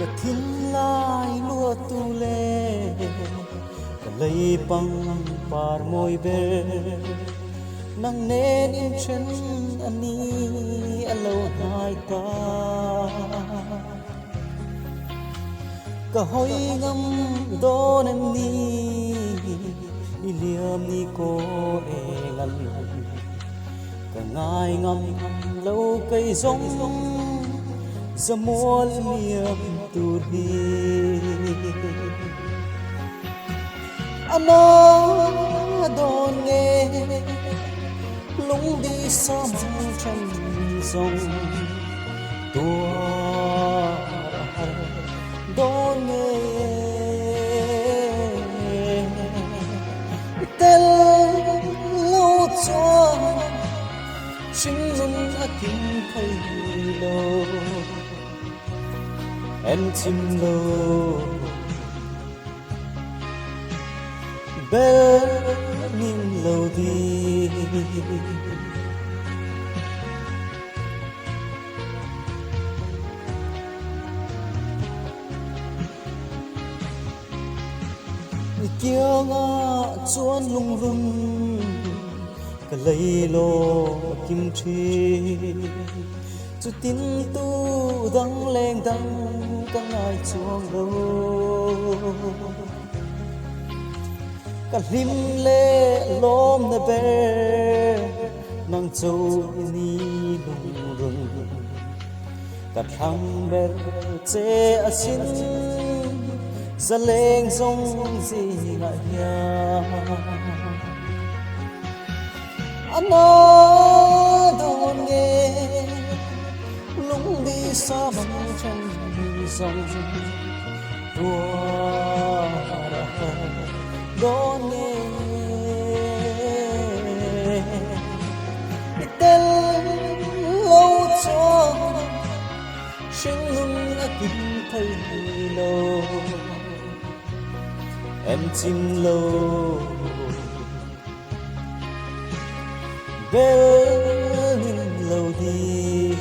cả thiên lai lúa tu lê cả lấy bằng par môi bê nang nên in chân ani alo hai ta cả hoi ngâm đô nên ni liam ni cô e ngăn cả ngai ngâm lâu cây giống giờ mua liam tu đi anh đón nghe lung đi xa mong chân dòng tua đón nghe tên lâu cho chính mình đã tìm thấy lâu em chim lâu bên nhìn lâu đi kia ngã chuan lung run cả lấy lô kim chi chú tin tu đắng lên đắng các ngài chuông lâu cả lim lê lom nè bê nàng châu ni lung run cả thằng bê chế a xin giờ lên giống gì ngại nhà anh đón nghe lung đi xa bằng chân dòng tua đón nghe tên lâu cho sinh lung đã tìm thấy lâu em chim lâu bên lâu đi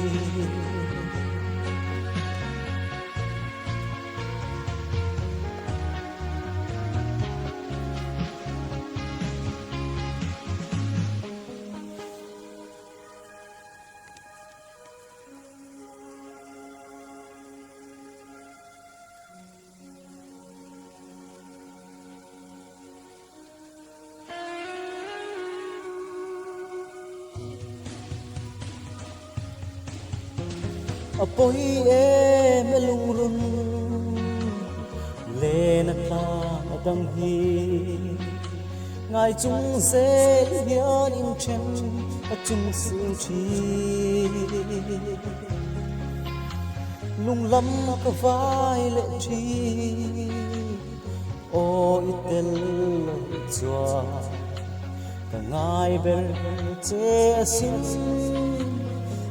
apoi em lung run lên ta đằng hi ngài chung sẽ nhớ những chân chung xương chi lung lắm có vai lệ chi ôi tên chùa cả ngài bên chế xin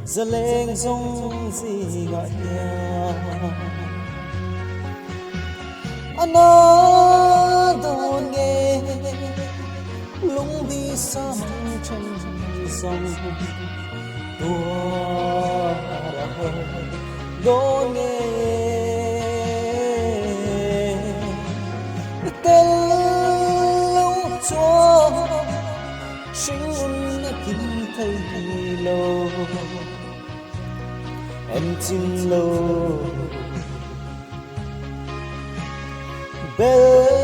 giờ lên giống gì ngại nhà anh đón nghe lung đi xa mong chân dòng tua đón nghe tên lâu cho sinh đã tìm thấy lâu em chim lâu bên